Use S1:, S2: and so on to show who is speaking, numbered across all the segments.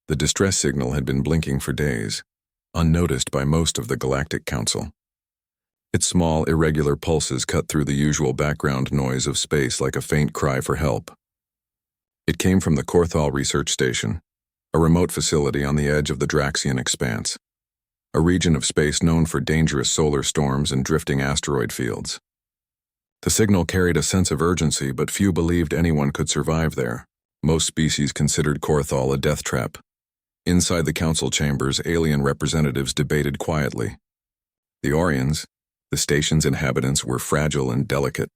S1: The distress signal had been blinking for days, unnoticed by most of the Galactic Council. Its small, irregular pulses cut through the usual background noise of space like a faint cry for help. It came from the Korthal Research Station, a remote facility on the edge of the Draxian expanse, a region of space known for dangerous solar storms and drifting asteroid fields. The signal carried a sense of urgency, but few believed anyone could survive there. Most species considered Korthal a death trap. Inside the council chambers, alien representatives debated quietly. The Orions, the station's inhabitants, were fragile and delicate.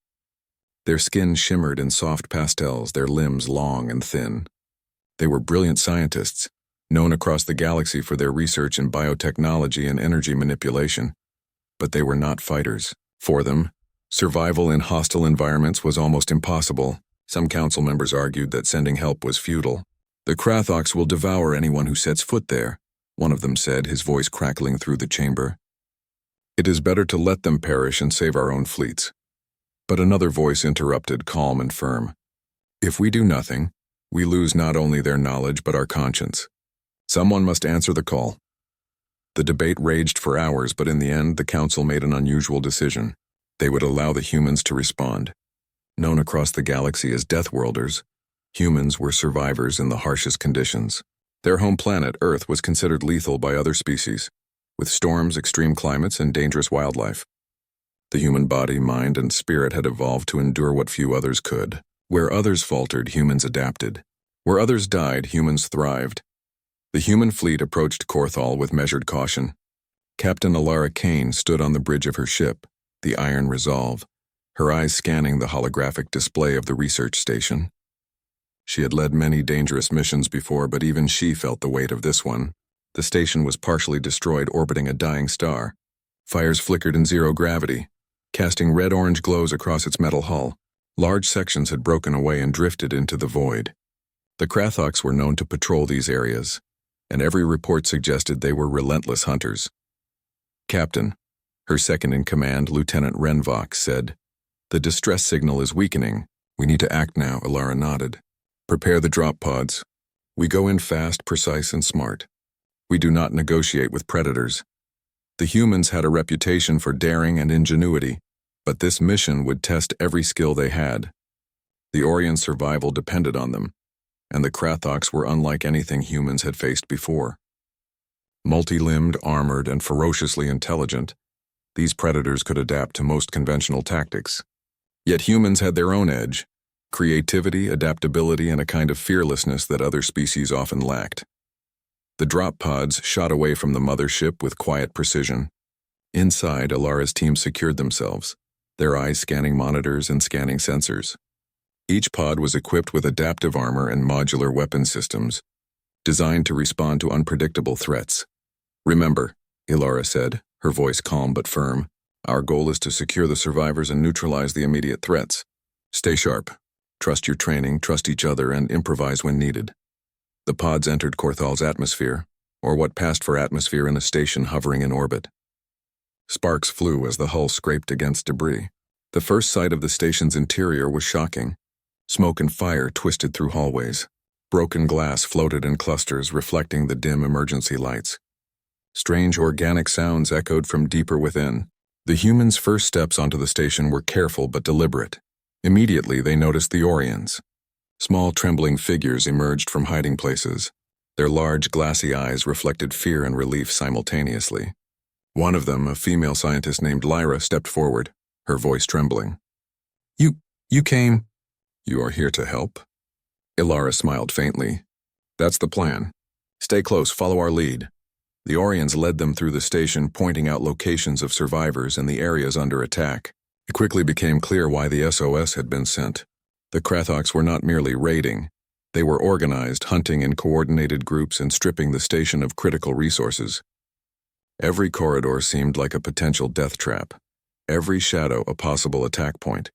S1: Their skin shimmered in soft pastels, their limbs long and thin. They were brilliant scientists, known across the galaxy for their research in biotechnology and energy manipulation. But they were not fighters. For them, survival in hostile environments was almost impossible. Some council members argued that sending help was futile. "The Krathoks will devour anyone who sets foot there," one of them said, his voice crackling through the chamber. "It is better to let them perish and save our own fleets." But another voice interrupted, calm and firm. "If we do nothing, we lose not only their knowledge but our conscience. Someone must answer the call." The debate raged for hours, but in the end, the council made an unusual decision. They would allow the humans to respond. Known across the galaxy as Deathworlders, humans were survivors in the harshest conditions. Their home planet, Earth, was considered lethal by other species, with storms, extreme climates, and dangerous wildlife. The human body, mind, and spirit had evolved to endure what few others could. Where others faltered, humans adapted. Where others died, humans thrived. The human fleet approached Korthal with measured caution. Captain Alara Kane stood on the bridge of her ship, the Iron Resolve, her eyes scanning the holographic display of the research station. She had led many dangerous missions before, but even she felt the weight of this one. The station was partially destroyed, orbiting a dying star. Fires flickered in zero gravity, casting red-orange glows across its metal hull. Large sections had broken away and drifted into the void. The Krathoks were known to patrol these areas, and every report suggested they were relentless hunters. "Captain," her second-in-command, Lieutenant Renvok, said, "the distress signal is weakening. We need to act now." Alara nodded. "Prepare the drop pods. We go in fast, precise, and smart. We do not negotiate with predators." The humans had a reputation for daring and ingenuity, but this mission would test every skill they had. The Orion's survival depended on them, and the Krathoks were unlike anything humans had faced before. Multi-limbed, armored, and ferociously intelligent, these predators could adapt to most conventional tactics. Yet humans had their own edge: creativity, adaptability, and a kind of fearlessness that other species often lacked. The drop pods shot away from the mothership with quiet precision. Inside, Alara's team secured themselves, their eyes scanning monitors and scanning sensors. Each pod was equipped with adaptive armor and modular weapon systems, designed to respond to unpredictable threats. "Remember," Alara said, her voice calm but firm, "our goal is to secure the survivors and neutralize the immediate threats. Stay sharp. Trust your training, trust each other, and improvise when needed." The pods entered Korthal's atmosphere, or what passed for atmosphere in a station hovering in orbit. Sparks flew as the hull scraped against debris. The first sight of the station's interior was shocking. Smoke and fire twisted through hallways. Broken glass floated in clusters, reflecting the dim emergency lights. Strange organic sounds echoed from deeper within. The humans' first steps onto the station were careful but deliberate. Immediately, they noticed the Orions. Small, trembling figures emerged from hiding places. Their large, glassy eyes reflected fear and relief simultaneously. One of them, a female scientist named Lyra, stepped forward, her voice trembling. You came?" "You are here to help?" Alara smiled faintly. "That's the plan. Stay close, follow our lead." The Orions led them through the station, pointing out locations of survivors and the areas under attack. It quickly became clear why the SOS had been sent. The Krathoks were not merely raiding. They were organized, hunting in coordinated groups and stripping the station of critical resources. Every corridor seemed like a potential death trap, every shadow a possible attack point.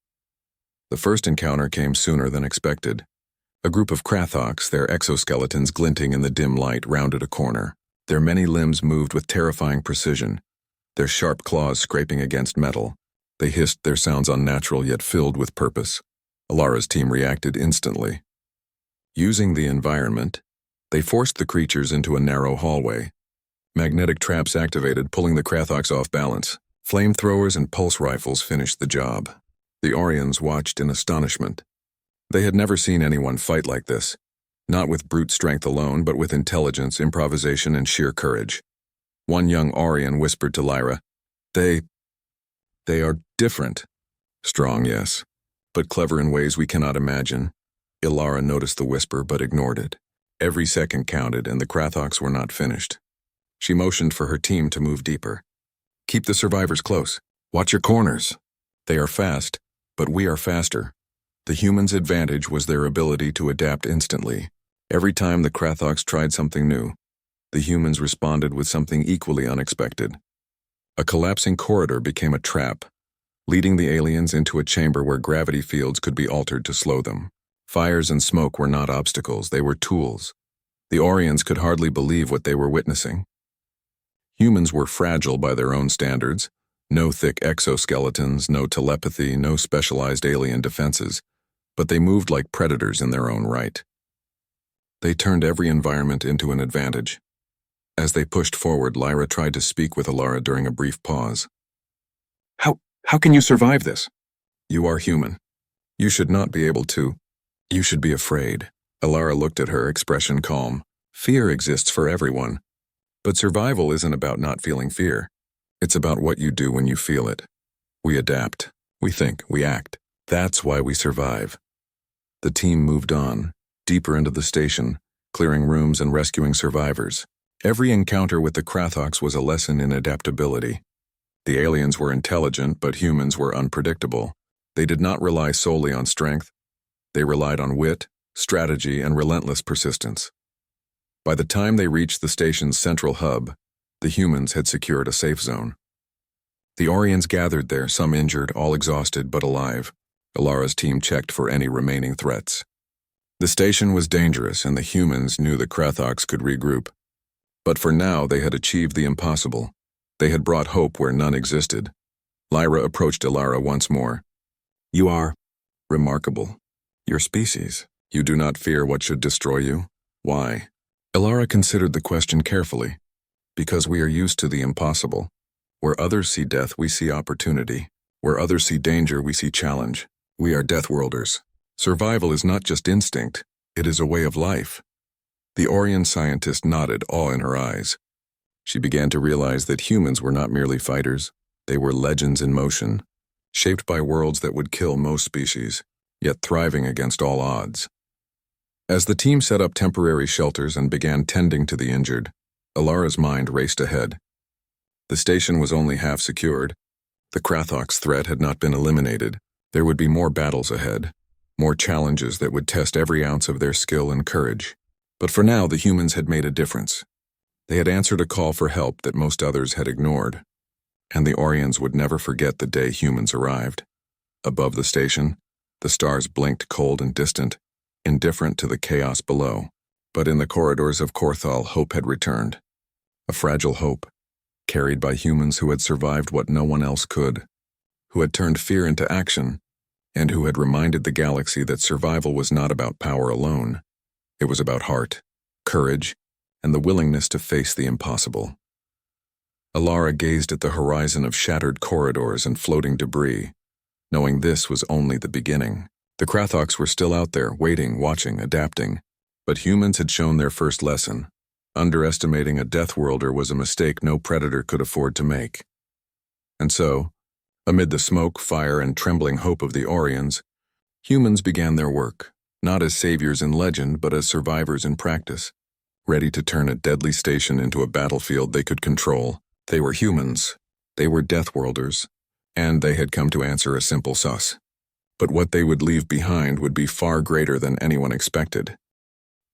S1: The first encounter came sooner than expected. A group of Krathoks, their exoskeletons glinting in the dim light, rounded a corner. Their many limbs moved with terrifying precision, their sharp claws scraping against metal. They hissed, their sounds unnatural yet filled with purpose. Alara's team reacted instantly. Using the environment, They forced the creatures into a narrow hallway. Magnetic traps activated, pulling the Krathoks off balance. Flamethrowers and pulse rifles finished the job. The Orions watched in astonishment. They had never seen anyone fight like this, not with brute strength alone, but with intelligence, improvisation, and sheer courage. One young Orion whispered to Lyra, They are different. Strong, yes, but clever in ways we cannot imagine. Ilara noticed the whisper but ignored it. Every second counted, and the Krathoks were not finished. She motioned for her team to move deeper. Keep the survivors close. Watch your corners. They are fast, but we are faster. The humans' advantage was their ability to adapt instantly. Every time the Krathoks tried something new, the humans responded with something equally unexpected. A collapsing corridor became a trap, leading the aliens into a chamber where gravity fields could be altered to slow them. Fires and smoke were not obstacles, they were tools. The Orions could hardly believe what they were witnessing. Humans were fragile by their own standards. No thick exoskeletons, no telepathy, no specialized alien defenses. But they moved like predators in their own right. They turned every environment into an advantage. As they pushed forward, Lyra tried to speak with Ilara during a brief pause. How can you survive this? You are human. You should not be able to. You should be afraid. Ilara looked at her, expression calm. Fear exists for everyone. But survival isn't about not feeling fear. It's about what you do when you feel it. We adapt. We think. We act. That's why we survive. The team moved on, deeper into the station, clearing rooms and rescuing survivors. Every encounter with the Krathoks was a lesson in adaptability. The aliens were intelligent, but humans were unpredictable. They did not rely solely on strength. They relied on wit, strategy, and relentless persistence. By the time they reached the station's central hub, the humans had secured a safe zone. The Orions gathered there, some injured, all exhausted but alive. Ilara's team checked for any remaining threats. The station was dangerous, and the humans knew the Krathoks could regroup. But for now, they had achieved the impossible. They had brought hope where none existed. Lyra approached Ilara once more. You are remarkable. Your species. You do not fear what should destroy you. Why? Ilara considered the question carefully. Because we are used to the impossible. Where others see death, we see opportunity. Where others see danger, we see challenge. We are Deathworlders. Survival is not just instinct, it is a way of life. The Orion scientist nodded, awe in her eyes. She began to realize that humans were not merely fighters, they were legends in motion, shaped by worlds that would kill most species, yet thriving against all odds. As the team set up temporary shelters and began tending to the injured, Ilara's mind raced ahead. The station was only half secured. The Krathoks' threat had not been eliminated. There would be more battles ahead, more challenges that would test every ounce of their skill and courage. But for now, the humans had made a difference. They had answered a call for help that most others had ignored, and the Orions would never forget the day humans arrived. Above the station, the stars blinked cold and distant, indifferent to the chaos below. But in the corridors of Korthal, hope had returned. A fragile hope, carried by humans who had survived what no one else could, who had turned fear into action, and who had reminded the galaxy that survival was not about power alone. It was about heart, courage, and the willingness to face the impossible. Ilara gazed at the horizon of shattered corridors and floating debris, knowing this was only the beginning. The Krathoks were still out there, waiting, watching, adapting. But humans had shown their first lesson. Underestimating a Deathworlder was a mistake no predator could afford to make. And so, amid the smoke, fire, and trembling hope of the Orions, humans began their work, not as saviors in legend, but as survivors in practice, ready to turn a deadly station into a battlefield they could control. They were humans, they were Deathworlders, and they had come to answer a simple SOS. But what they would leave behind would be far greater than anyone expected.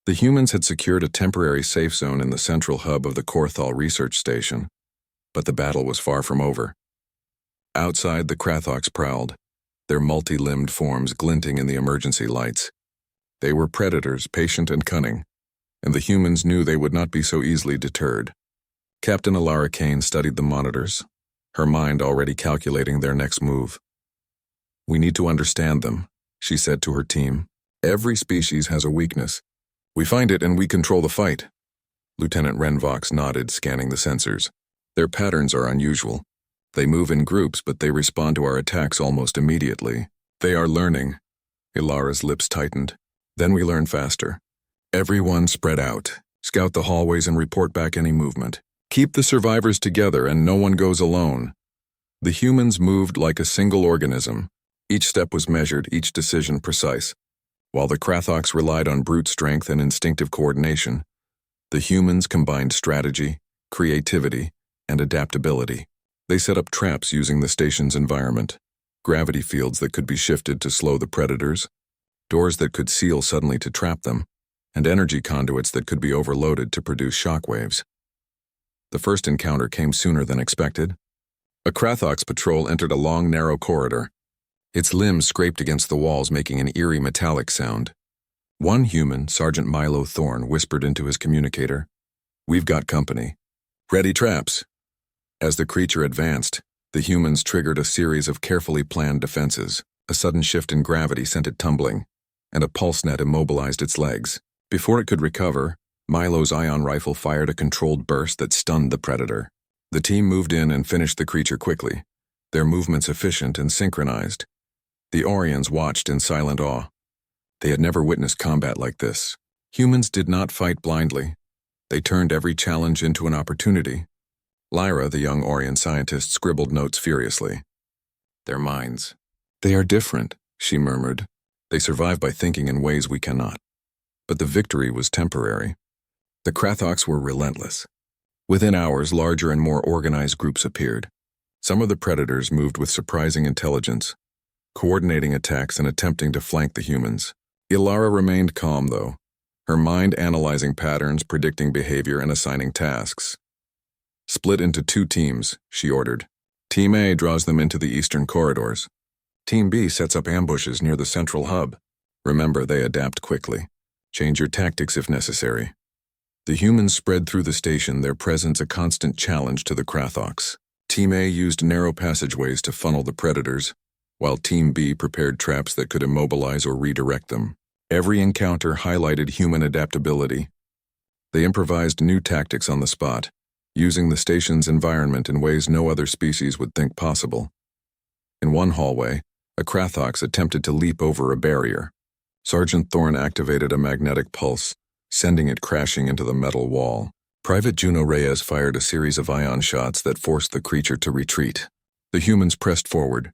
S1: The humans had secured a temporary safe zone in the central hub of the Korthal research station, but the battle was far from over. Outside, the Krathoks prowled, their multi-limbed forms glinting in the emergency lights. They were predators, patient and cunning, and the humans knew they would not be so easily deterred. Captain Ilara Kane studied the monitors, her mind already calculating their next move. We need to understand them, she said to her team. Every species has a weakness. We find it and we control the fight. Lieutenant Renvox nodded, scanning the sensors. Their patterns are unusual. They move in groups, but they respond to our attacks almost immediately. They are learning. Ilara's lips tightened. Then we learn faster. Everyone spread out. Scout the hallways and report back any movement. Keep the survivors together and no one goes alone. The humans moved like a single organism. Each step was measured, each decision precise. While the Krathoks relied on brute strength and instinctive coordination, the humans combined strategy, creativity, and adaptability. They set up traps using the station's environment, gravity fields that could be shifted to slow the predators, doors that could seal suddenly to trap them, and energy conduits that could be overloaded to produce shockwaves. The first encounter came sooner than expected. A Krathoks patrol entered a long, narrow corridor. Its limbs scraped against the walls, making an eerie metallic sound. One human, Sergeant Milo Thorne, whispered into his communicator, "We've got company. Ready traps." As the creature advanced, the humans triggered a series of carefully planned defenses. A sudden shift in gravity sent it tumbling, and a pulse net immobilized its legs. Before it could recover, Milo's ion rifle fired a controlled burst that stunned the predator. The team moved in and finished the creature quickly, their movements efficient and synchronized. The Orions watched in silent awe. They had never witnessed combat like this. Humans did not fight blindly. They turned every challenge into an opportunity. Lyra, the young Orion scientist, scribbled notes furiously. Their minds. "They are different," she murmured. "They survive by thinking in ways we cannot." But the victory was temporary. The Krathoks were relentless. Within hours, larger and more organized groups appeared. Some of the predators moved with surprising intelligence, coordinating attacks and attempting to flank the humans. Ilara remained calm, though, her mind analyzing patterns, predicting behavior, and assigning tasks. "Split into 2 teams," she ordered. Team A draws them into the eastern corridors. Team B sets up ambushes near the central hub. Remember, they adapt quickly. Change your tactics if necessary. The humans spread through the station, their presence a constant challenge to the Krathoks. Team A used narrow passageways to funnel the predators, while Team B prepared traps that could immobilize or redirect them. Every encounter highlighted human adaptability. They improvised new tactics on the spot, using the station's environment in ways no other species would think possible. In one hallway, a Krathoks attempted to leap over a barrier. Sergeant Thorne activated a magnetic pulse, sending it crashing into the metal wall. Private Juno Reyes fired a series of ion shots that forced the creature to retreat. The humans pressed forward,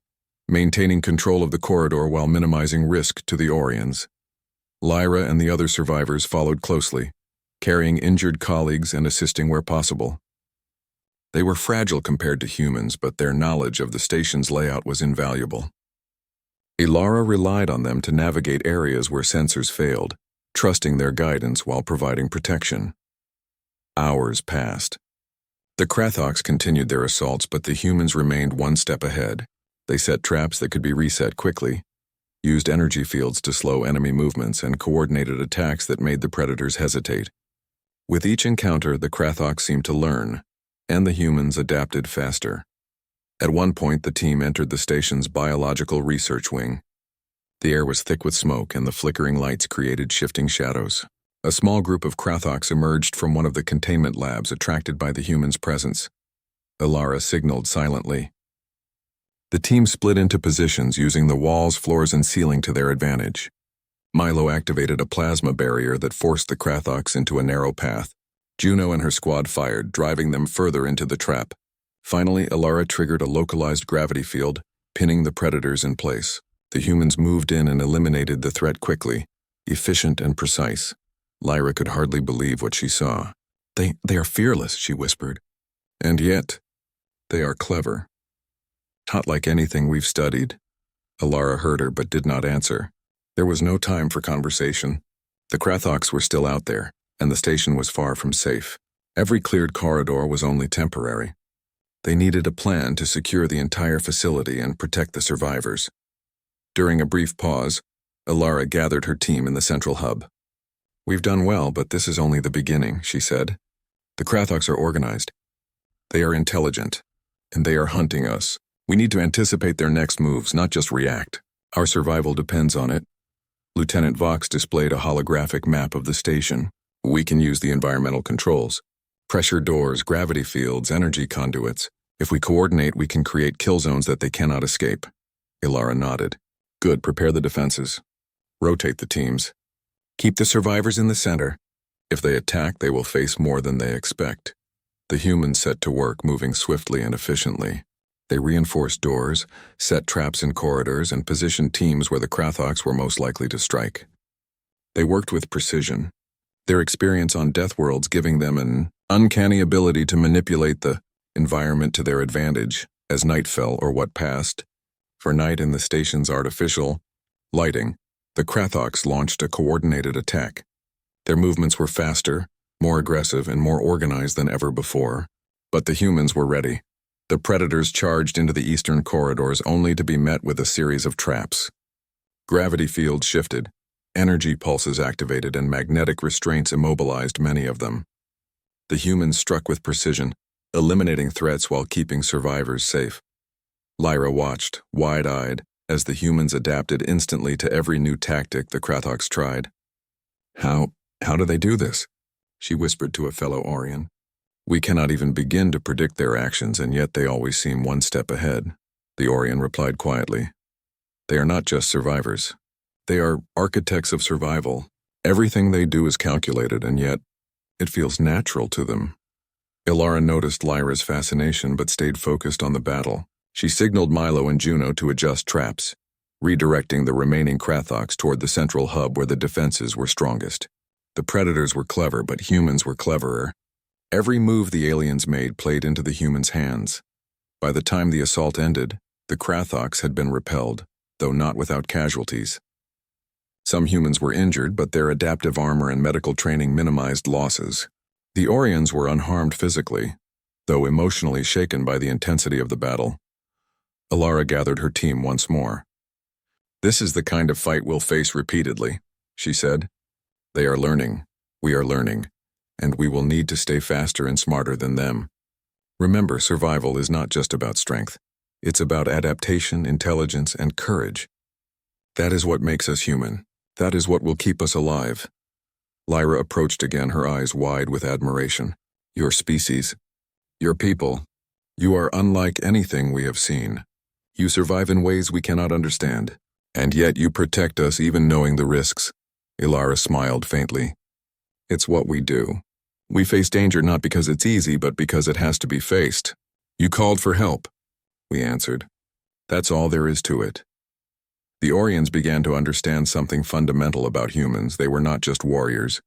S1: maintaining control of the corridor while minimizing risk to the Orions. Lyra and the other survivors followed closely, carrying injured colleagues and assisting where possible. They were fragile compared to humans, but their knowledge of the station's layout was invaluable. Ilara relied on them to navigate areas where sensors failed, trusting their guidance while providing protection. Hours passed. The Krathoks continued their assaults, but the humans remained one step ahead. They set traps that could be reset quickly, used energy fields to slow enemy movements, and coordinated attacks that made the predators hesitate. With each encounter, the Krathoks seemed to learn, and the humans adapted faster. At one point, the team entered the station's biological research wing. The air was thick with smoke, and the flickering lights created shifting shadows. A small group of Krathoks emerged from one of the containment labs, attracted by the humans' presence. Ilara signaled silently. The team split into positions, using the walls, floors, and ceiling to their advantage. Milo activated a plasma barrier that forced the Krathoks into a narrow path. Juno and her squad fired, driving them further into the trap. Finally, Ilara triggered a localized gravity field, pinning the predators in place. The humans moved in and eliminated the threat quickly, efficient and precise. Lyra could hardly believe what she saw. They are fearless," she whispered. "And yet, they are clever. Not like anything we've studied." Ilara heard her but did not answer. There was no time for conversation. The Krathoks were still out there, and the station was far from safe. Every cleared corridor was only temporary. They needed a plan to secure the entire facility and protect the survivors. During a brief pause, Ilara gathered her team in the central hub. "We've done well, but this is only the beginning," she said. "The Krathoks are organized. They are intelligent, and they are hunting us. We need to anticipate their next moves, not just react. Our survival depends on it." Lieutenant Vox displayed a holographic map of the station. We can use the environmental controls. Pressure doors, gravity fields, energy conduits. If we coordinate, we can create kill zones that they cannot escape. Ilara nodded. Good, prepare the defenses. Rotate the teams. Keep the survivors in the center. If they attack, they will face more than they expect. The humans set to work, moving swiftly and efficiently. They reinforced doors, set traps in corridors, and positioned teams where the Krathoks were most likely to strike. They worked with precision, their experience on Deathworlds giving them an uncanny ability to manipulate the environment to their advantage as night fell or what passed. For night in the station's artificial lighting, the Krathoks launched a coordinated attack. Their movements were faster, more aggressive, and more organized than ever before. But the humans were ready. The predators charged into the eastern corridors only to be met with a series of traps. Gravity fields shifted, energy pulses activated, and magnetic restraints immobilized many of them. The humans struck with precision, eliminating threats while keeping survivors safe. Lyra watched, wide-eyed, as the humans adapted instantly to every new tactic the Krathoks tried. How do they do this? She whispered to a fellow Orion. We cannot even begin to predict their actions, and yet they always seem one step ahead, the Orion replied quietly. They are not just survivors. They are architects of survival. Everything they do is calculated, and yet it feels natural to them. Ilara noticed Lyra's fascination but stayed focused on the battle. She signaled Milo and Juno to adjust traps, redirecting the remaining Krathoks toward the central hub where the defenses were strongest. The predators were clever, but humans were cleverer. Every move the aliens made played into the humans' hands. By the time the assault ended, the Krathoks had been repelled, though not without casualties. Some humans were injured, but their adaptive armor and medical training minimized losses. The Orions were unharmed physically, though emotionally shaken by the intensity of the battle. Ilara gathered her team once more. This is the kind of fight we'll face repeatedly, she said. They are learning, we are learning, and we will need to stay faster and smarter than them. Remember, survival is not just about strength. It's about adaptation, intelligence, and courage. That is what makes us human. That is what will keep us alive. Lyra approached again, her eyes wide with admiration. Your species, your people, you are unlike anything we have seen. You survive in ways we cannot understand, and yet you protect us even knowing the risks. Ilara smiled faintly. It's what we do. We face danger not because it's easy, but because it has to be faced. You called for help, we answered. That's all there is to it. The Orions began to understand something fundamental about humans. They were not just warriors.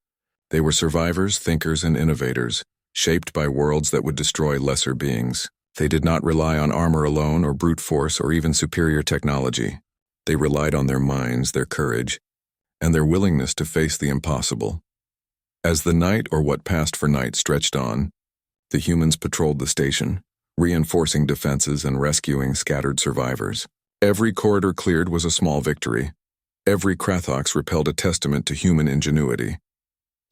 S1: They were survivors, thinkers, and innovators, shaped by worlds that would destroy lesser beings. They did not rely on armor alone or brute force or even superior technology. They relied on their minds, their courage, and their willingness to face the impossible. As the night, or what passed for night, stretched on, the humans patrolled the station, reinforcing defenses and rescuing scattered survivors. Every corridor cleared was a small victory. Every Krathoks repelled a testament to human ingenuity.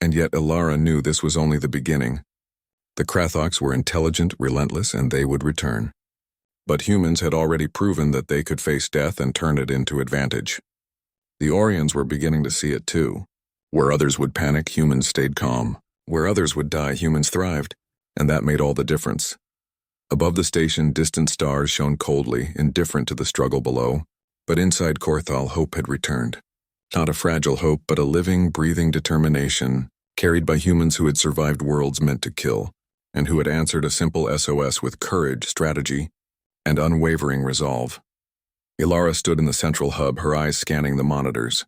S1: And yet Ilara knew this was only the beginning. The Krathoks were intelligent, relentless, and they would return. But humans had already proven that they could face death and turn it into advantage. The Orions were beginning to see it too. Where others would panic, humans stayed calm. Where others would die, humans thrived, and that made all the difference. Above the station, distant stars shone coldly, indifferent to the struggle below, but inside Korthal, hope had returned. Not a fragile hope, but a living, breathing determination, carried by humans who had survived worlds meant to kill, and who had answered a simple SOS with courage, strategy, and unwavering resolve. Ilara stood in the central hub, her eyes scanning the monitors.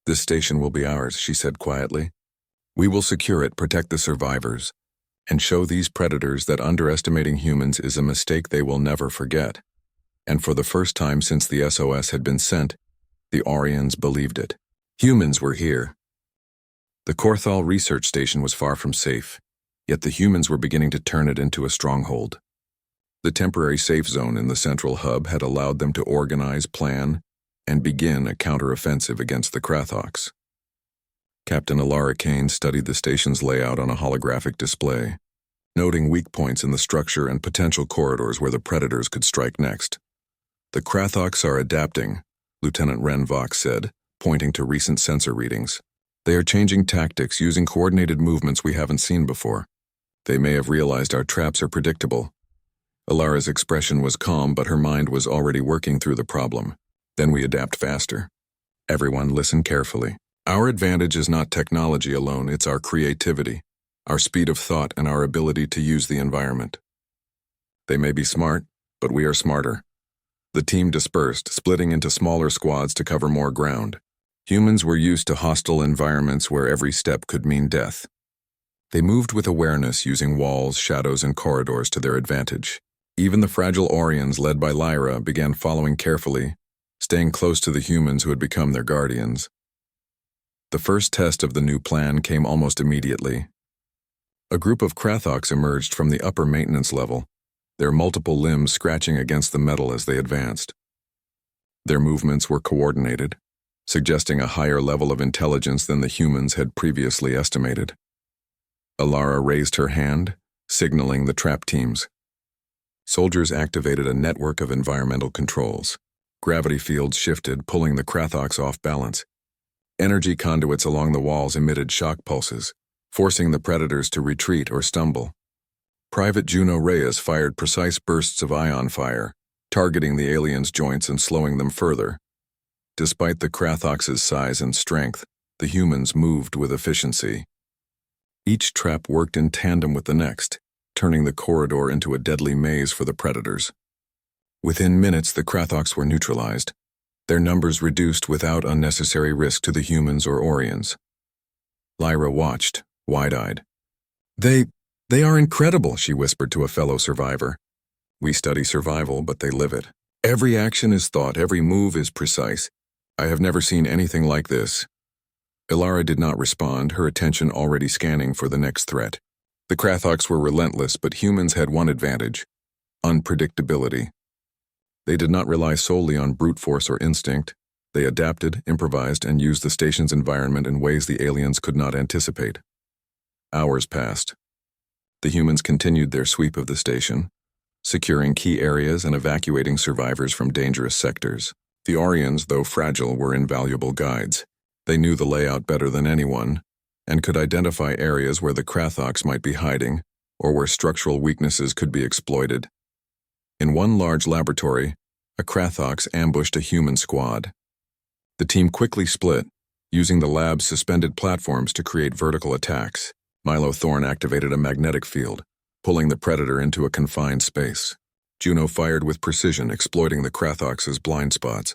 S1: This station will be ours, she said quietly. We will secure it, protect the survivors, and show these predators that underestimating humans is a mistake they will never forget. And for the first time since the SOS had been sent, the Orions believed it. Humans were here. The Korthal research station was far from safe, yet the humans were beginning to turn it into a stronghold. The temporary safe zone in the central hub had allowed them to organize, plan, and begin a counteroffensive against the Krathoks. Captain Ilara Kane studied the station's layout on a holographic display, noting weak points in the structure and potential corridors where the predators could strike next. The Krathoks are adapting, Lieutenant Ren Vox said, pointing to recent sensor readings. They are changing tactics using coordinated movements we haven't seen before. They may have realized our traps are predictable. Ilara's expression was calm, but her mind was already working through the problem. Then we adapt faster. Everyone listen carefully. Our advantage is not technology alone, it's our creativity, our speed of thought, and our ability to use the environment. They may be smart, but we are smarter. The team dispersed, splitting into smaller squads to cover more ground. Humans were used to hostile environments where every step could mean death. They moved with awareness, using walls, shadows, and corridors to their advantage. Even the fragile Orions, led by Lyra, began following carefully, staying close to the humans who had become their guardians. The first test of the new plan came almost immediately. A group of Krathoks emerged from the upper maintenance level, their multiple limbs scratching against the metal as they advanced. Their movements were coordinated, suggesting a higher level of intelligence than the humans had previously estimated. Ilara raised her hand, signaling the trap teams. Soldiers activated a network of environmental controls. Gravity fields shifted, pulling the Krathoks off balance. Energy conduits along the walls emitted shock pulses, forcing the predators to retreat or stumble. Private Juno Reyes fired precise bursts of ion fire, targeting the aliens' joints and slowing them further. Despite the Krathoks' size and strength, the humans moved with efficiency. Each trap worked in tandem with the next, turning the corridor into a deadly maze for the predators. Within minutes, the Krathoks were neutralized, their numbers reduced without unnecessary risk to the humans or Orions. Lyra watched, wide-eyed. They are incredible," she whispered to a fellow survivor. "We study survival, but they live it. Every action is thought, every move is precise. I have never seen anything like this." Ilara did not respond, her attention already scanning for the next threat. The Krathoks were relentless, but humans had one advantage: unpredictability. They did not rely solely on brute force or instinct. They adapted, improvised, and used the station's environment in ways the aliens could not anticipate. Hours passed. The humans continued their sweep of the station, securing key areas and evacuating survivors from dangerous sectors. The Orions, though fragile, were invaluable guides. They knew the layout better than anyone, and could identify areas where the Krathoks might be hiding, or where structural weaknesses could be exploited. In one large laboratory, a Krathoks ambushed a human squad. The team quickly split, using the lab's suspended platforms to create vertical attacks. Milo Thorne activated a magnetic field, pulling the predator into a confined space. Juno fired with precision, exploiting the Krathoks' blind spots.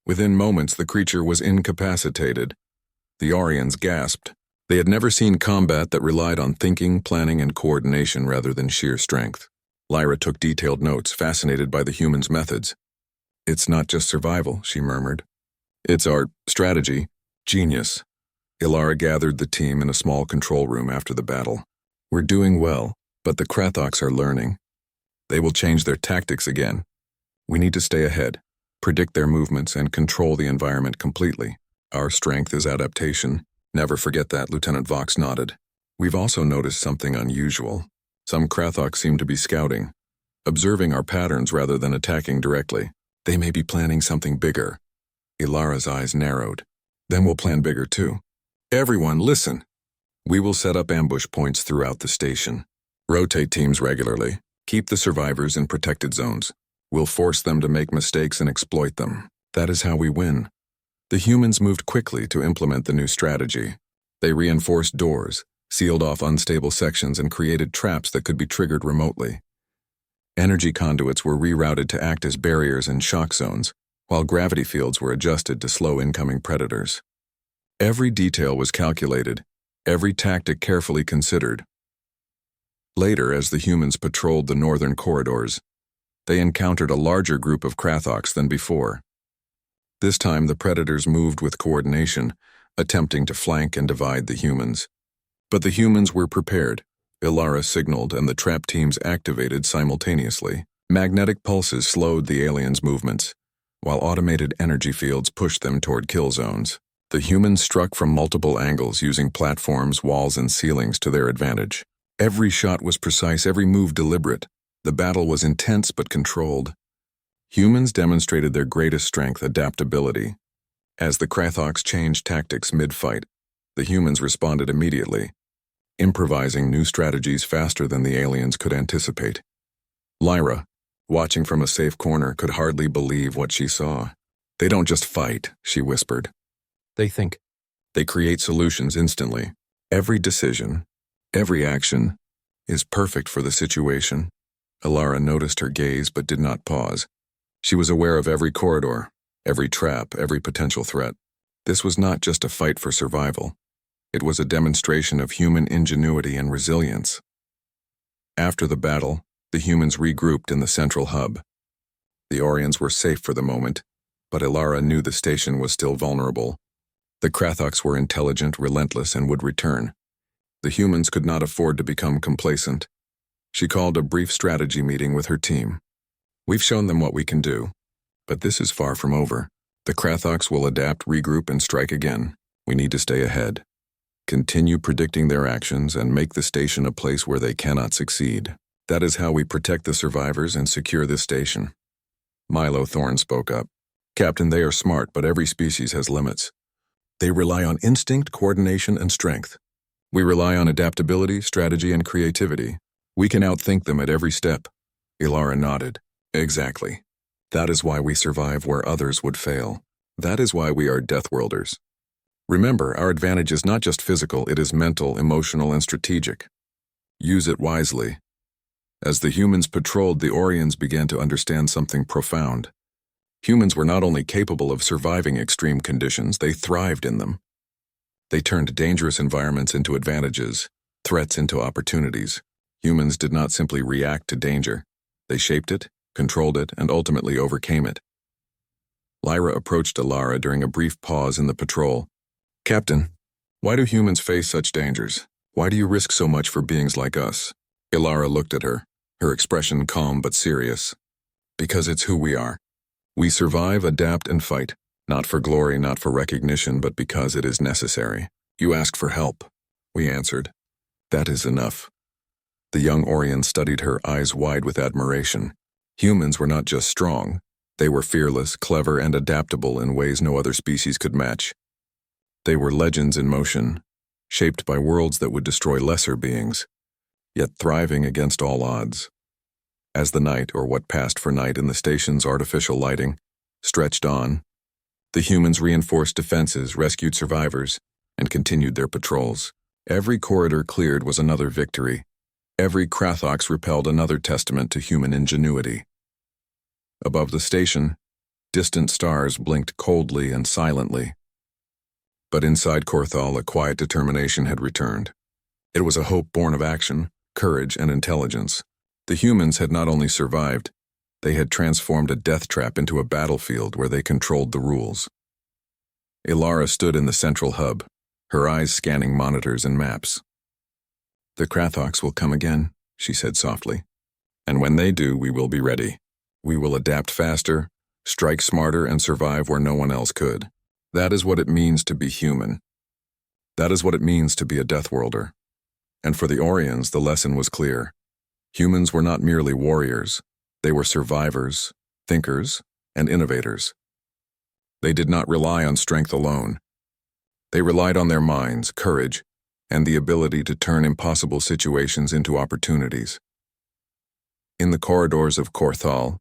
S1: Within moments, the creature was incapacitated. The Orions gasped. They had never seen combat that relied on thinking, planning, and coordination rather than sheer strength. Lyra took detailed notes, fascinated by the humans' methods. "It's not just survival," she murmured. "It's art, strategy, genius." Ilara gathered the team in a small control room after the battle. "We're doing well, but the Krathoks are learning. They will change their tactics again. We need to stay ahead, predict their movements, and control the environment completely. Our strength is adaptation. Never forget that," Lieutenant Vox nodded. "We've also noticed something unusual. Some Krathoks seem to be scouting, observing our patterns rather than attacking directly. They may be planning something bigger." Ilara's eyes narrowed. "Then we'll plan bigger too. Everyone, listen. We will set up ambush points throughout the station. Rotate teams regularly. Keep the survivors in protected zones. We'll force them to make mistakes and exploit them. That is how we win." The humans moved quickly to implement the new strategy. They reinforced doors, sealed off unstable sections, and created traps that could be triggered remotely. Energy conduits were rerouted to act as barriers and shock zones, while gravity fields were adjusted to slow incoming predators. Every detail was calculated, every tactic carefully considered. Later, as the humans patrolled the northern corridors, they encountered a larger group of Krathoks than before. This time, the predators moved with coordination, attempting to flank and divide the humans. But the humans were prepared. Ilara signaled, and the trap teams activated simultaneously. Magnetic pulses slowed the aliens' movements, while automated energy fields pushed them toward kill zones. The humans struck from multiple angles, using platforms, walls, and ceilings to their advantage. Every shot was precise, every move deliberate. The battle was intense but controlled. Humans demonstrated their greatest strength, adaptability. As the Krathoks changed tactics mid-fight, the humans responded immediately, improvising new strategies faster than the aliens could anticipate. Lyra, watching from a safe corner, could hardly believe what she saw. "They don't just fight," she whispered.
S2: They think.
S1: "They create solutions instantly. Every decision, every action, is perfect for the situation." Alara noticed her gaze but did not pause. She was aware of every corridor, every trap, every potential threat. This was not just a fight for survival. It was a demonstration of human ingenuity and resilience. After the battle, the humans regrouped in the central hub. The Orions were safe for the moment, but Alara knew the station was still vulnerable. The Krathoks were intelligent, relentless, and would return. The humans could not afford to become complacent. She called a brief strategy meeting with her team. "We've shown them what we can do, but this is far from over. The Krathoks will adapt, regroup, and strike again. We need to stay ahead. Continue predicting their actions and make the station a place where they cannot succeed. That is how we protect the survivors and secure this station." Milo Thorne spoke up. "Captain, they are smart, but every species has limits. They rely on instinct, coordination, and strength. We rely on adaptability, strategy, and creativity. We can outthink them at every step." Ilara nodded. "Exactly. That is why we survive where others would fail. That is why we are Deathworlders. Remember, our advantage is not just physical, it is mental, emotional, and strategic. Use it wisely." As the humans patrolled, the Orions began to understand something profound. Humans were not only capable of surviving extreme conditions, they thrived in them. They turned dangerous environments into advantages, threats into opportunities. Humans did not simply react to danger. They shaped it, controlled it, and ultimately overcame it. Lyra approached Alara during a brief pause in the patrol. "Captain, why do humans face such dangers? Why do you risk so much for beings like us?" Ilara looked at her, her expression calm but serious. "Because it's who we are. We survive, adapt, and fight, not for glory, not for recognition, but because it is necessary. You asked for help," we answered. "That is enough." The young Orion studied her, eyes wide with admiration. Humans were not just strong. They were fearless, clever, and adaptable in ways no other species could match. They were legends in motion, shaped by worlds that would destroy lesser beings, yet thriving against all odds. As the night, or what passed for night in the station's artificial lighting, stretched on, the humans reinforced defenses, rescued survivors, and continued their patrols. Every corridor cleared was another victory. Every Krathoks repelled another testament to human ingenuity. Above the station, distant stars blinked coldly and silently. But inside Korthal, a quiet determination had returned. It was a hope born of action, courage, and intelligence. The humans had not only survived, they had transformed a death trap into a battlefield where they controlled the rules. Ilara stood in the central hub, her eyes scanning monitors and maps. "The Krathoks will come again," she said softly. "And when they do, we will be ready. We will adapt faster, strike smarter, and survive where no one else could. That is what it means to be human. That is what it means to be a Deathworlder." And for the Orions, the lesson was clear. Humans were not merely warriors. They were survivors, thinkers, and innovators. They did not rely on strength alone. They relied on their minds, courage, and the ability to turn impossible situations into opportunities. In the corridors of Korthal,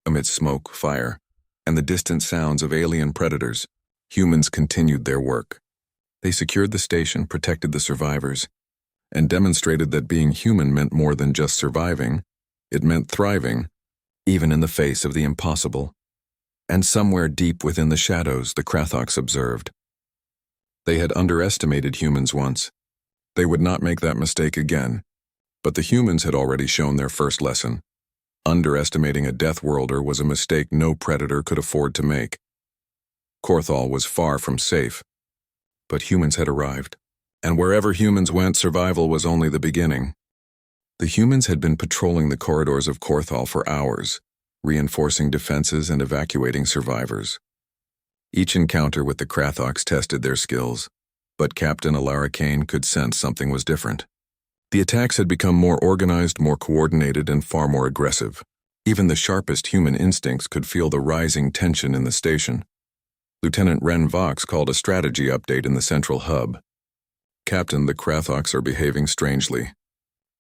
S1: amidst smoke, fire, and the distant sounds of alien predators, humans continued their work. They secured the station, protected the survivors, and demonstrated that being human meant more than just surviving. It meant thriving, even in the face of the impossible. And somewhere deep within the shadows, the Krathoks observed. They had underestimated humans once. They would not make that mistake again. But the humans had already shown their first lesson. Underestimating a Deathworlder was a mistake no predator could afford to make. Korthal was far from safe, but humans had arrived. And wherever humans went, survival was only the beginning. The humans had been patrolling the corridors of Korthal for hours, reinforcing defenses and evacuating survivors. Each encounter with the Krathoks tested their skills, but Captain Alara Kane could sense something was different. The attacks had become more organized, more coordinated, and far more aggressive. Even the sharpest human instincts could feel the rising tension in the station. Lieutenant Ren Vox called a strategy update in the central hub. Captain, the Krathoks are behaving strangely.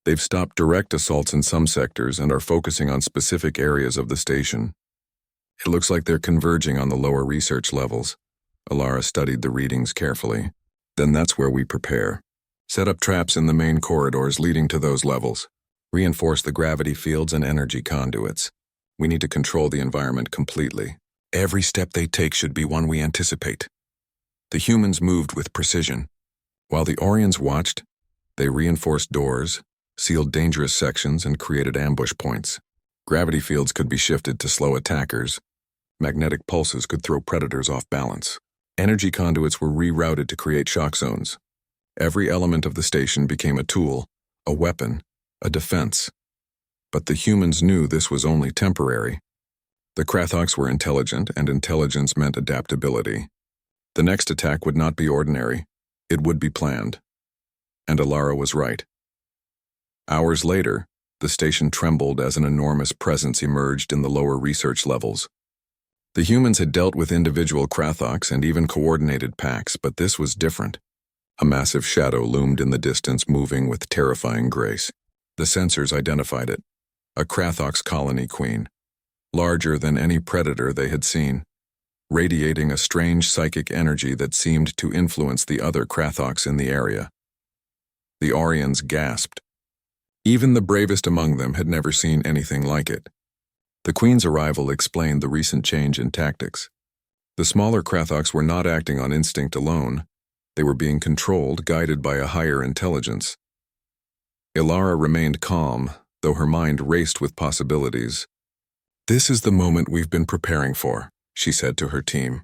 S1: They've stopped direct assaults in some sectors and are focusing on specific areas of the station. It looks like they're converging on the lower research levels. Alara studied the readings carefully. Then that's where we prepare. Set up traps in the main corridors leading to those levels. Reinforce the gravity fields and energy conduits. We need to control the environment completely. Every step they take should be one we anticipate. The humans moved with precision. While the Orions watched, they reinforced doors, sealed dangerous sections, and created ambush points. Gravity fields could be shifted to slow attackers. Magnetic pulses could throw predators off balance. Energy conduits were rerouted to create shock zones. Every element of the station became a tool, a weapon, a defense. But the humans knew this was only temporary. The Krathoks were intelligent, and intelligence meant adaptability. The next attack would not be ordinary. It would be planned. And Alara was right. Hours later, the station trembled as an enormous presence emerged in the lower research levels. The humans had dealt with individual Krathoks and even coordinated packs, but this was different. A massive shadow loomed in the distance, moving with terrifying grace. The sensors identified it. A Krathoks colony queen. Larger than any predator they had seen. Radiating a strange psychic energy that seemed to influence the other Krathoks in the area. The Orions gasped. Even the bravest among them had never seen anything like it. The Queen's arrival explained the recent change in tactics. The smaller Krathoks were not acting on instinct alone. They were being controlled, guided by a higher intelligence. Alara remained calm, though her mind raced with possibilities. "This is the moment we've been preparing for," she said to her team.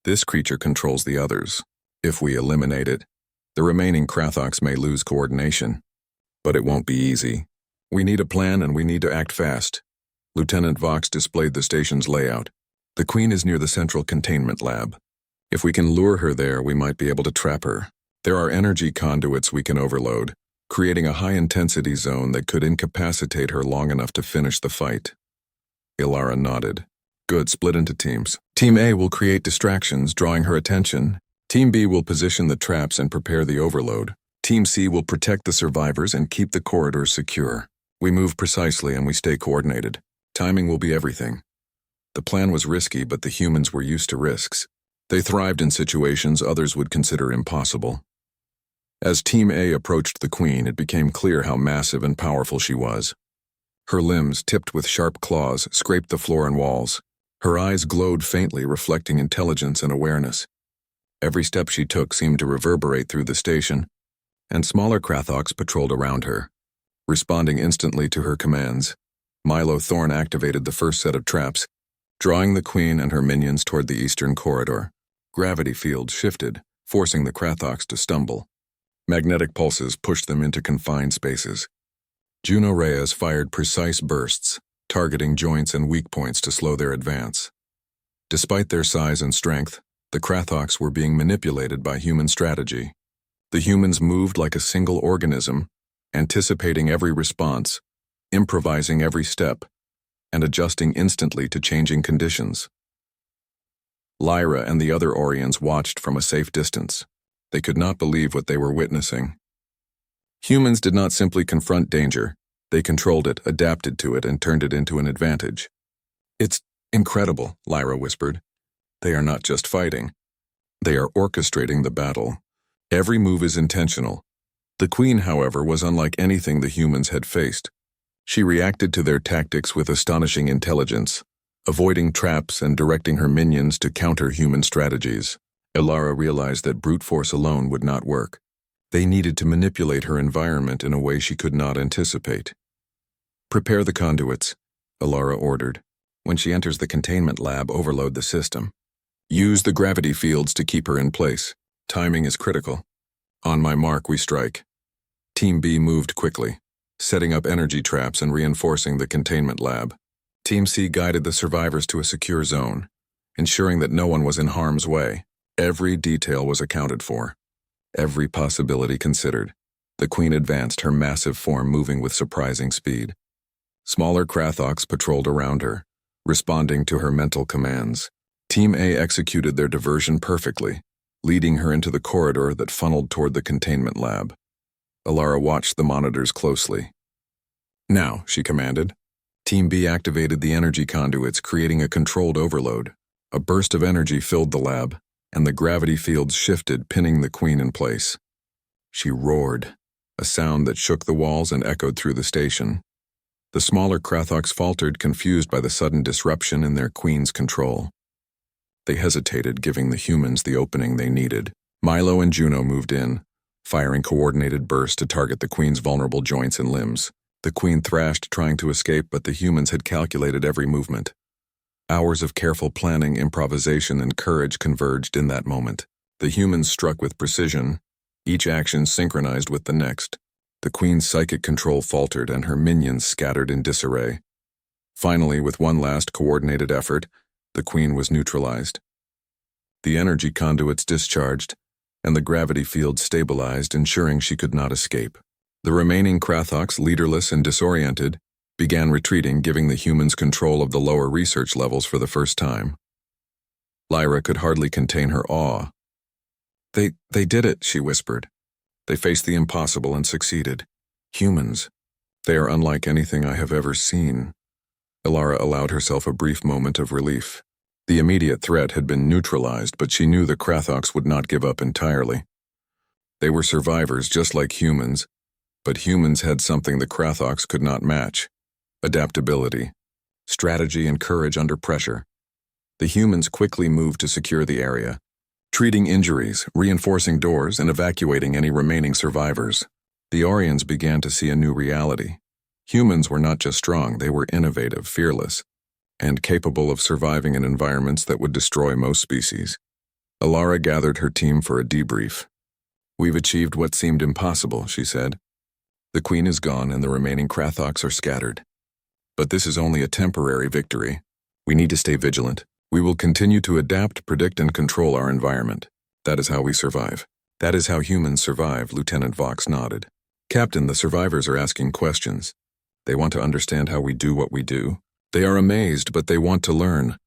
S1: "This creature controls the others. If we eliminate it, the remaining Krathoks may lose coordination. But it won't be easy. We need a plan, and we need to act fast." Lieutenant Vox displayed the station's layout. "The Queen is near the central containment lab. If we can lure her there, we might be able to trap her. There are energy conduits we can overload, creating a high-intensity zone that could incapacitate her long enough to finish the fight." Alara nodded. "Good, split into teams. Team A will create distractions, drawing her attention. Team B will position the traps and prepare the overload. Team C will protect the survivors and keep the corridors secure. We move precisely and we stay coordinated. Timing will be everything." The plan was risky, but the humans were used to risks. They thrived in situations others would consider impossible. As Team A approached the Queen, it became clear how massive and powerful she was. Her limbs, tipped with sharp claws, scraped the floor and walls. Her eyes glowed faintly, reflecting intelligence and awareness. Every step she took seemed to reverberate through the station, and smaller Krathoks patrolled around her, responding instantly to her commands. Milo Thorne activated the first set of traps, drawing the Queen and her minions toward the eastern corridor. Gravity fields shifted, forcing the Krathoks to stumble. Magnetic pulses pushed them into confined spaces. Juno Reyes fired precise bursts, targeting joints and weak points to slow their advance. Despite their size and strength, the Krathoks were being manipulated by human strategy. The humans moved like a single organism, anticipating every response, improvising every step, and adjusting instantly to changing conditions. Lyra and the other Orions watched from a safe distance. They could not believe what they were witnessing. Humans did not simply confront danger. They controlled it, adapted to it, and turned it into an advantage. "It's incredible," Lyra whispered. "They are not just fighting. They are orchestrating the battle. Every move is intentional." The Queen, however, was unlike anything the humans had faced. She reacted to their tactics with astonishing intelligence, avoiding traps and directing her minions to counter human strategies. Alara realized that brute force alone would not work. They needed to manipulate her environment in a way she could not anticipate. "Prepare the conduits," Alara ordered. "When she enters the containment lab, overload the system. Use the gravity fields to keep her in place. Timing is critical. On my mark, we strike." Team B moved quickly, setting up energy traps and reinforcing the containment lab. Team C guided the survivors to a secure zone, ensuring that no one was in harm's way. Every detail was accounted for, every possibility considered. The Queen advanced, her massive form moving with surprising speed. Smaller Krathoks patrolled around her, responding to her mental commands. Team A executed their diversion perfectly, leading her into the corridor that funneled toward the containment lab. Alara watched the monitors closely. "Now," she commanded. Team B activated the energy conduits, creating a controlled overload. A burst of energy filled the lab, and the gravity fields shifted, pinning the Queen in place. She roared, a sound that shook the walls and echoed through the station. The smaller Krathoks faltered, confused by the sudden disruption in their Queen's control. They hesitated, giving the humans the opening they needed. Milo and Juno moved in, firing coordinated bursts to target the Queen's vulnerable joints and limbs. The Queen thrashed, trying to escape, but the humans had calculated every movement. Hours of careful planning, improvisation, and courage converged in that moment. The humans struck with precision, each action synchronized with the next. The Queen's psychic control faltered, and her minions scattered in disarray. Finally, with one last coordinated effort, the Queen was neutralized. The energy conduits discharged, and the gravity field stabilized, ensuring she could not escape. The remaining Krathoks, leaderless and disoriented, began retreating, giving the humans control of the lower research levels for the first time. Lyra could hardly contain her awe. They did it," she whispered. "They faced the impossible and succeeded. Humans. They are unlike anything I have ever seen." Alara allowed herself a brief moment of relief. The immediate threat had been neutralized, but she knew the Krathoks would not give up entirely. They were survivors just like humans, but humans had something the Krathoks could not match: adaptability, strategy, and courage under pressure. The humans quickly moved to secure the area, treating injuries, reinforcing doors, and evacuating any remaining survivors. The Orions began to see a new reality. Humans were not just strong, they were innovative, fearless, and capable of surviving in environments that would destroy most species. Alara gathered her team for a debrief. "We've achieved what seemed impossible," she said. "The Queen is gone and the remaining Krathoks are scattered. But this is only a temporary victory. We need to stay vigilant. We will continue to adapt, predict, and control our environment. That is how we survive." "That is how humans survive," Lieutenant Vox nodded. "Captain, the survivors are asking questions. They want to understand how we do what we do. They are amazed, but they want to learn."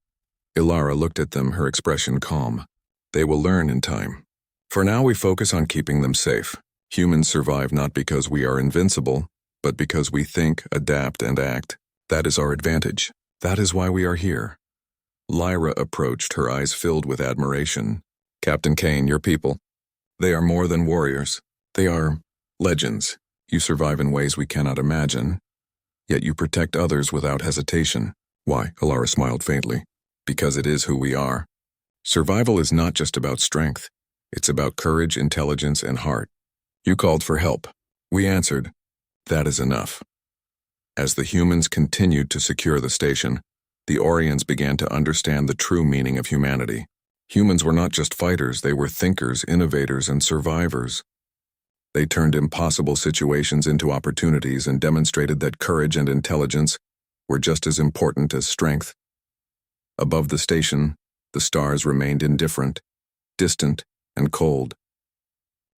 S1: Alara looked at them, her expression calm. "They will learn in time. For now, we focus on keeping them safe. Humans survive not because we are invincible, but because we think, adapt, and act. That is our advantage. That is why we are here." Lyra approached, her eyes filled with admiration. "Captain Kane, your people. They are more than warriors. They are legends. You survive in ways we cannot imagine, yet you protect others without hesitation." "Why?" Alara smiled faintly. "Because it is who we are. Survival is not just about strength. It's about courage, intelligence, and heart. You called for help. We answered. That is enough." As the humans continued to secure the station, the Orions began to understand the true meaning of humanity. Humans were not just fighters, they were thinkers, innovators, and survivors. They turned impossible situations into opportunities and demonstrated that courage and intelligence were just as important as strength. Above the station, the stars remained indifferent, distant, and cold.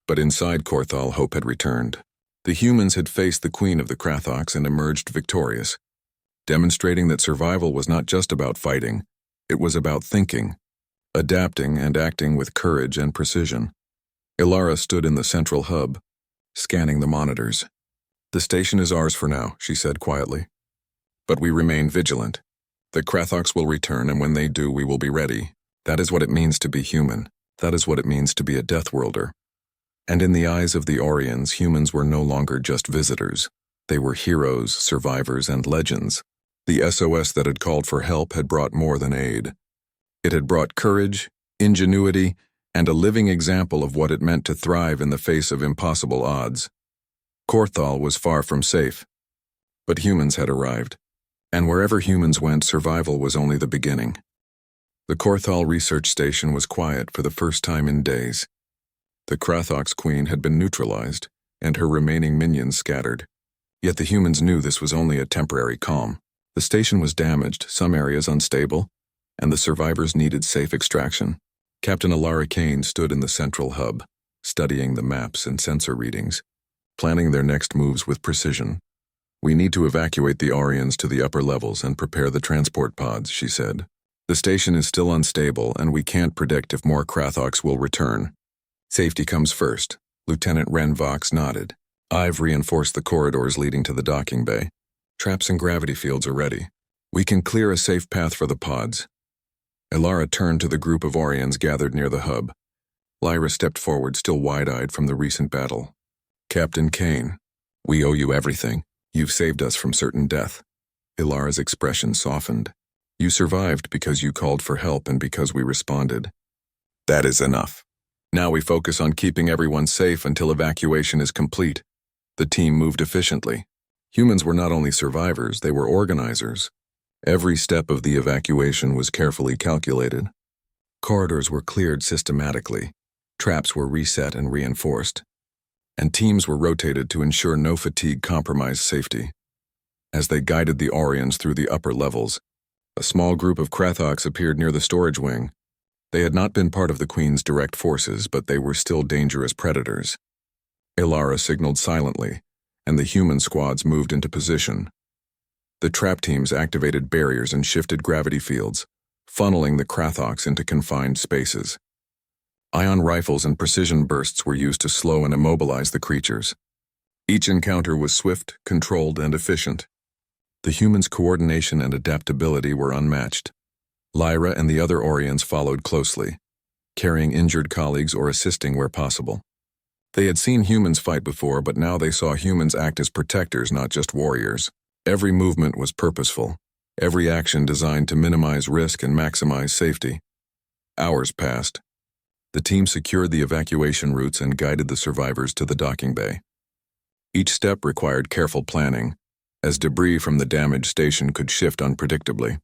S1: But inside Korthal, hope had returned. The humans had faced the Queen of the Krathoks and emerged victorious, demonstrating that survival was not just about fighting, it was about thinking, adapting, and acting with courage and precision. Alara stood in the central hub, scanning the monitors. "The station is ours for now," she said quietly. "But we remain vigilant. The Krathoks will return, and when they do, we will be ready. That is what it means to be human. That is what it means to be a Deathworlder." And in the eyes of the Orions, humans were no longer just visitors. They were heroes, survivors, and legends. The SOS that had called for help had brought more than aid. It had brought courage, ingenuity, and a living example of what it meant to thrive in the face of impossible odds. Korthal was far from safe, but humans had arrived. And wherever humans went, survival was only the beginning. The Korthal research station was quiet for the first time in days. The Krathoks Queen had been neutralized, and her remaining minions scattered. Yet the humans knew this was only a temporary calm. The station was damaged, some areas unstable, and the survivors needed safe extraction. Captain Alara Kane stood in the central hub, studying the maps and sensor readings, planning their next moves with precision. "We need to evacuate the Orions to the upper levels and prepare the transport pods," she said. The station is still unstable, and we can't predict if more Krathoks will return. Safety comes first. Lieutenant Ren Vox nodded. I've reinforced the corridors leading to the docking bay. Traps and gravity fields are ready. We can clear a safe path for the pods. Elara turned to the group of Orions gathered near the hub. Lyra stepped forward, still wide-eyed from the recent battle. Captain Kane, we owe you everything. You've saved us from certain death. Ilara's expression softened. You survived because you called for help and because we responded. That is enough. Now we focus on keeping everyone safe until evacuation is complete. The team moved efficiently. Humans were not only survivors, they were organizers. Every step of the evacuation was carefully calculated. Corridors were cleared systematically. Traps were reset and reinforced. And teams were rotated to ensure no fatigue compromised safety. As they guided the Orions through the upper levels, a small group of Krathoks appeared near the storage wing. They had not been part of the Queen's direct forces, but they were still dangerous predators. Elara signaled silently, and the human squads moved into position. The trap teams activated barriers and shifted gravity fields, funneling the Krathoks into confined spaces. Ion rifles and precision bursts were used to slow and immobilize the creatures. Each encounter was swift, controlled, and efficient. The humans' coordination and adaptability were unmatched. Lyra and the other Orions followed closely, carrying injured colleagues or assisting where possible. They had seen humans fight before, but now they saw humans act as protectors, not just warriors. Every movement was purposeful, every action designed to minimize risk and maximize safety. Hours passed. The team secured the evacuation routes and guided the survivors to the docking bay. Each step required careful planning, as debris from the damaged station could shift unpredictably.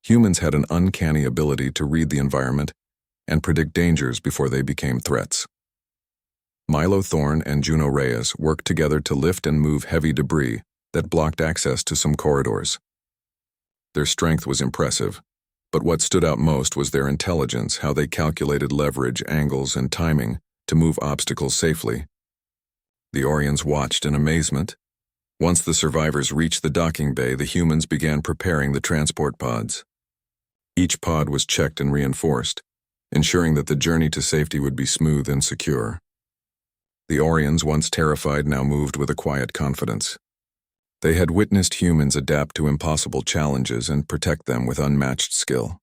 S1: Humans had an uncanny ability to read the environment and predict dangers before they became threats. Milo Thorne and Juno Reyes worked together to lift and move heavy debris that blocked access to some corridors. Their strength was impressive, but what stood out most was their intelligence, how they calculated leverage, angles, and timing to move obstacles safely. The Orions watched in amazement. Once the survivors reached the docking bay, the humans began preparing the transport pods. Each pod was checked and reinforced, ensuring that the journey to safety would be smooth and secure. The Orions, once terrified, now moved with a quiet confidence. They had witnessed humans adapt to impossible challenges and protect them with unmatched skill.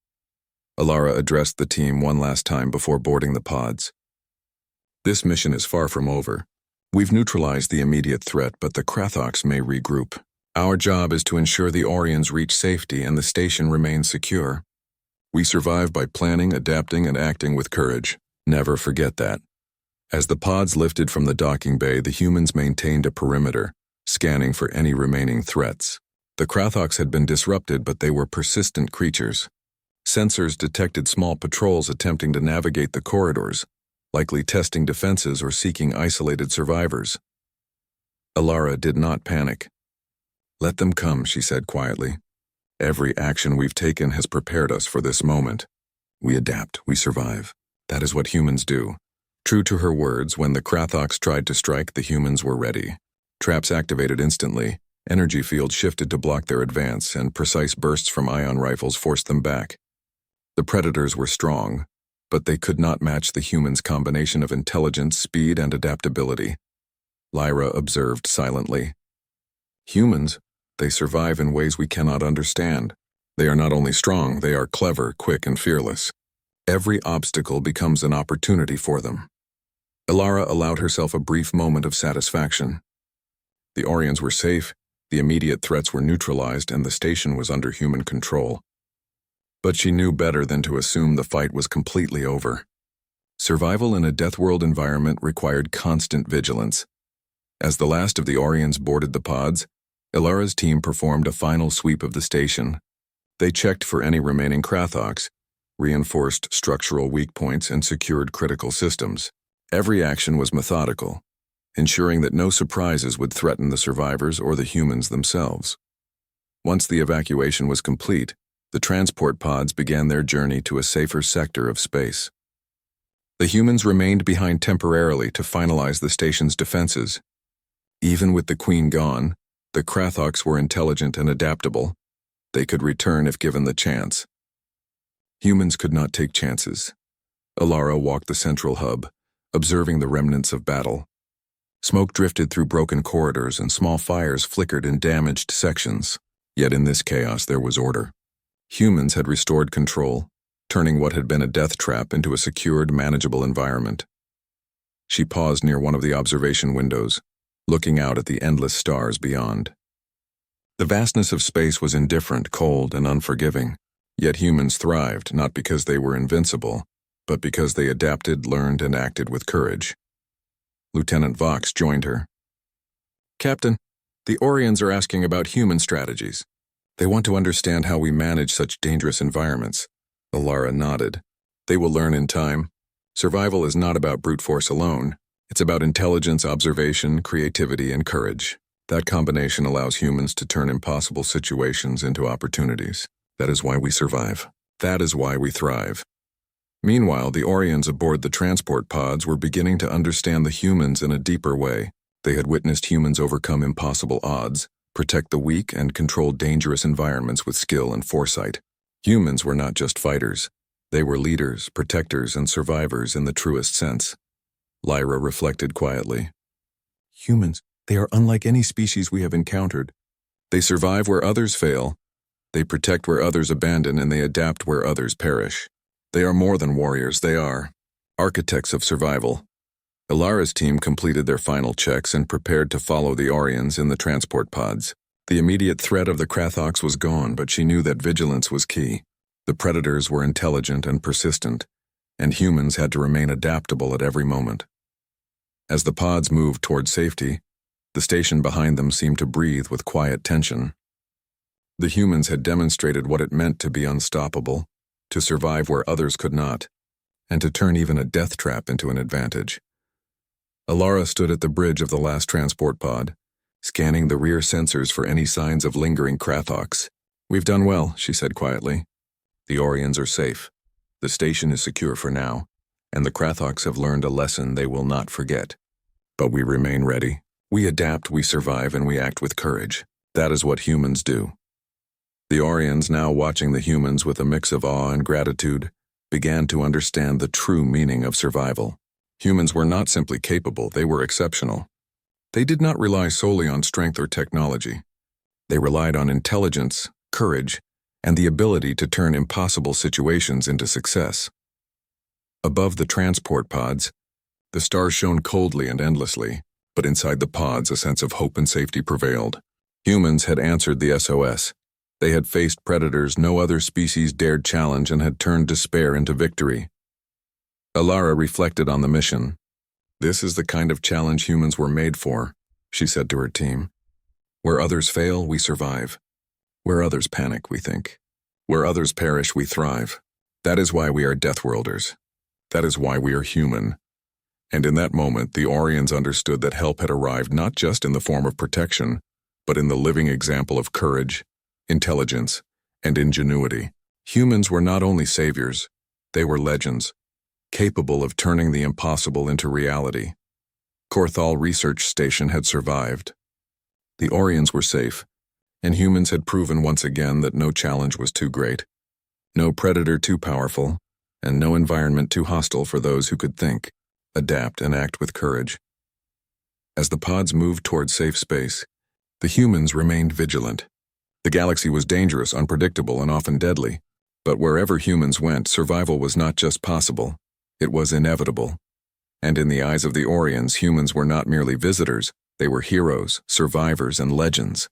S1: Elara addressed the team one last time before boarding the pods. This mission is far from over. We've neutralized the immediate threat, but the Krathoks may regroup. Our job is to ensure the Orions reach safety and the station remains secure. We survive by planning, adapting, and acting with courage. Never forget that. As the pods lifted from the docking bay, the humans maintained a perimeter, scanning for any remaining threats. The Krathoks had been disrupted, but they were persistent creatures. Sensors detected small patrols attempting to navigate the corridors, likely testing defenses or seeking isolated survivors. Elara did not panic. Let them come, she said quietly. Every action we've taken has prepared us for this moment. We adapt, we survive. That is what humans do. True to her words, when the Krathoks tried to strike, the humans were ready. Traps activated instantly, energy fields shifted to block their advance, and precise bursts from ion rifles forced them back. The predators were strong, but they could not match the humans' combination of intelligence, speed, and adaptability. Lyra observed silently. Humans, they survive in ways we cannot understand. They are not only strong, they are clever, quick, and fearless. Every obstacle becomes an opportunity for them. Elara allowed herself a brief moment of satisfaction. The Orions were safe, the immediate threats were neutralized, and the station was under human control. But she knew better than to assume the fight was completely over. Survival in a Deathworld environment required constant vigilance. As the last of the Orions boarded the pods, Elara's team performed a final sweep of the station. They checked for any remaining Krathoks, reinforced structural weak points, and secured critical systems. Every action was methodical, ensuring that no surprises would threaten the survivors or the humans themselves. Once the evacuation was complete, the transport pods began their journey to a safer sector of space. The humans remained behind temporarily to finalize the station's defenses. Even with the Queen gone, the Krathoks were intelligent and adaptable. They could return if given the chance. Humans could not take chances. Alara walked the central hub, observing the remnants of battle. Smoke drifted through broken corridors and small fires flickered in damaged sections. Yet in this chaos there was order. Humans had restored control, turning what had been a death trap into a secured, manageable environment. She paused near one of the observation windows, looking out at the endless stars beyond. The vastness of space was indifferent, cold, and unforgiving, yet humans thrived not because they were invincible, but because they adapted, learned, and acted with courage. Lieutenant Vox joined her. "Captain, the Orions are asking about human strategies. They want to understand how we manage such dangerous environments." Alara nodded. "They will learn in time. Survival is not about brute force alone. It's about intelligence, observation, creativity, and courage. That combination allows humans to turn impossible situations into opportunities. That is why we survive. That is why we thrive." Meanwhile, the Orions aboard the transport pods were beginning to understand the humans in a deeper way. They had witnessed humans overcome impossible odds, protect the weak, and control dangerous environments with skill and foresight. Humans were not just fighters. They were leaders, protectors, and survivors in the truest sense. Lyra reflected quietly. "Humans, they are unlike any species we have encountered. They survive where others fail. They protect where others abandon, and they adapt where others perish. They are more than warriors, they are architects of survival." Alara's team completed their final checks and prepared to follow the Orions in the transport pods. The immediate threat of the Krathoks was gone, but she knew that vigilance was key. The predators were intelligent and persistent, and humans had to remain adaptable at every moment. As the pods moved toward safety, the station behind them seemed to breathe with quiet tension. The humans had demonstrated what it meant to be unstoppable, to survive where others could not, and to turn even a death trap into an advantage. Alara stood at the bridge of the last transport pod, scanning the rear sensors for any signs of lingering Krathoks. "We've done well," she said quietly. "The Orions are safe. The station is secure for now, and the Krathoks have learned a lesson they will not forget. But we remain ready. We adapt, we survive, and we act with courage. That is what humans do." The Orions, now watching the humans with a mix of awe and gratitude, began to understand the true meaning of survival. Humans were not simply capable, they were exceptional. They did not rely solely on strength or technology. They relied on intelligence, courage, and the ability to turn impossible situations into success. Above the transport pods, the stars shone coldly and endlessly, but inside the pods a sense of hope and safety prevailed. Humans had answered the SOS. They had faced predators no other species dared challenge and had turned despair into victory. Alara reflected on the mission. "This is the kind of challenge humans were made for," she said to her team. "Where others fail, we survive. Where others panic, we think. Where others perish, we thrive. That is why we are Deathworlders. That is why we are human." And in that moment, the Orions understood that help had arrived not just in the form of protection, but in the living example of courage, intelligence, and ingenuity. Humans were not only saviors, they were legends, capable of turning the impossible into reality. Korthal Research Station had survived. The Orions were safe, and humans had proven once again that no challenge was too great, no predator too powerful, and no environment too hostile for those who could think, adapt, and act with courage. As the pods moved toward safe space, the humans remained vigilant. The galaxy was dangerous, unpredictable, and often deadly, but wherever humans went, survival was not just possible, it was inevitable. And in the eyes of the Orions, humans were not merely visitors, they were heroes, survivors, and legends.